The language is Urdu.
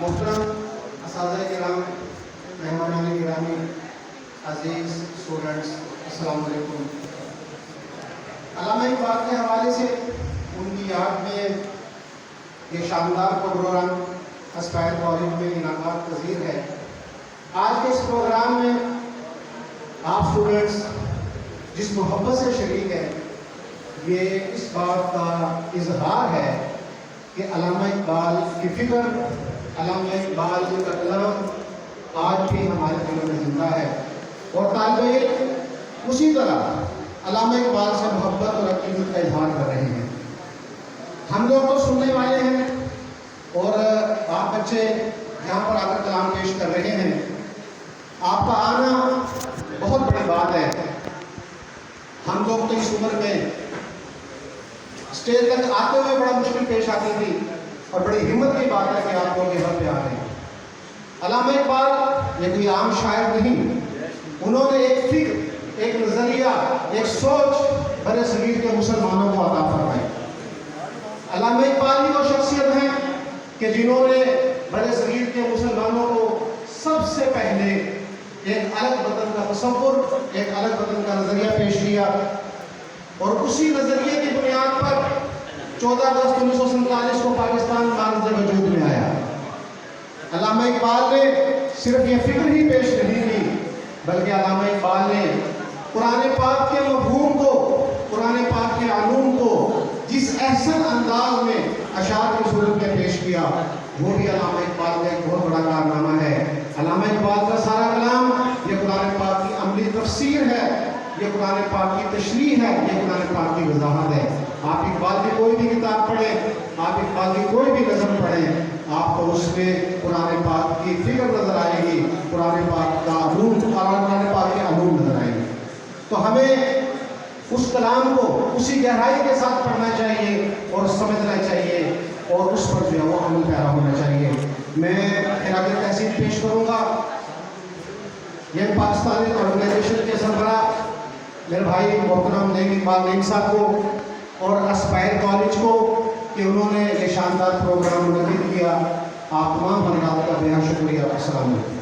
محترم اساتذہ کرام، مہمانان گرامی، عزیز اسٹوڈنٹس، السلام علیکم۔ علامہ اقبال کے حوالے سے ان کی یاد میں یہ شاندار پروگرام اسپائر کالج میں انعقاد پذیر ہے۔ آج کے اس پروگرام میں آپ اسٹوڈنٹس جس محبت سے شریک ہیں، یہ اس بات کا اظہار ہے کہ علامہ اقبال کی فکر، علامہ اقبال کا کلام آج بھی ہمارے دلوں میں زندہ ہے، اور طالب علم اسی طرح علامہ اقبال سے محبت اور عقیدت کا اظہار کر رہے ہیں۔ ہم لوگ تو سننے والے ہیں، اور آپ بچے یہاں پر آ کر کلام پیش کر رہے ہیں۔ آپ کا آنا بہت بڑی بات ہے۔ ہم لوگ تو اس عمر میں اسٹیج تک آتے ہوئے بڑا مشکل پیش آتی تھی، اور بڑی ہمت کی بات ہے کہ آپ لوگ یہاں پہ آ رہے ہیں۔ علامہ اقبال یہ کوئی عام شاعر نہیں، انہوں نے ایک فکر، ایک نظریہ، ایک سوچ برِ صغیر کے مسلمانوں کو عطا فرمائی۔ علامہ اقبال ہی وہ شخصیت ہیں کہ جنہوں نے برِ صغیر کے مسلمانوں کو سب سے پہلے ایک الگ وطن کا تصور، ایک الگ وطن کا نظریہ پیش کیا، اور اسی نظریے کی بنیاد پر 14 اگست 1947 کو پاکستان بارز وجود میں آیا۔ علامہ اقبال نے صرف یہ فکر ہی پیش نہیں کی، بلکہ علامہ اقبال نے قرآن پاک کے مفہوم کو، قرآن پاک کے علوم کو جس احسن انداز میں اشعار کی صورت میں پیش کیا، وہ بھی علامہ اقبال کا ایک بہت بڑا کارنامہ ہے۔ علامہ اقبال کا سارا کلام یہ قرآن پاک کی عملی تفسیر ہے، یہ قرآن پاک کی تشریح ہے، یہ قرآن پاک کی وضاحت ہے۔ آپ اقبال کی کوئی بھی کتاب پڑھیں، آپ اقبال کی کوئی بھی نظم پڑھیں، آپ کو اس میں قرآن پاک کی فکر نظر آئے گی، قرآن پاک کا علوم، قرآن پاک کے علوم نظر آئیں گے۔ تو ہمیں اس کلام کو اسی گہرائی کے ساتھ پڑھنا چاہیے اور سمجھنا چاہیے، اور اس پر جو ہے وہ عمل پیرا ہونا چاہیے۔ میں خراج تحسین پیش کروں گا یہ پاکستانی آرگنائزیشن کے سربراہ میرے بھائی محترم نعیم اقبال نعیم صاحب کو، اور اسپائر کالج کو کہ انہوں نے یہ شاندار پروگرام منعقد کیا۔ آپ تمام حضرات کا بے حد شکریہ۔ السلام علیکم۔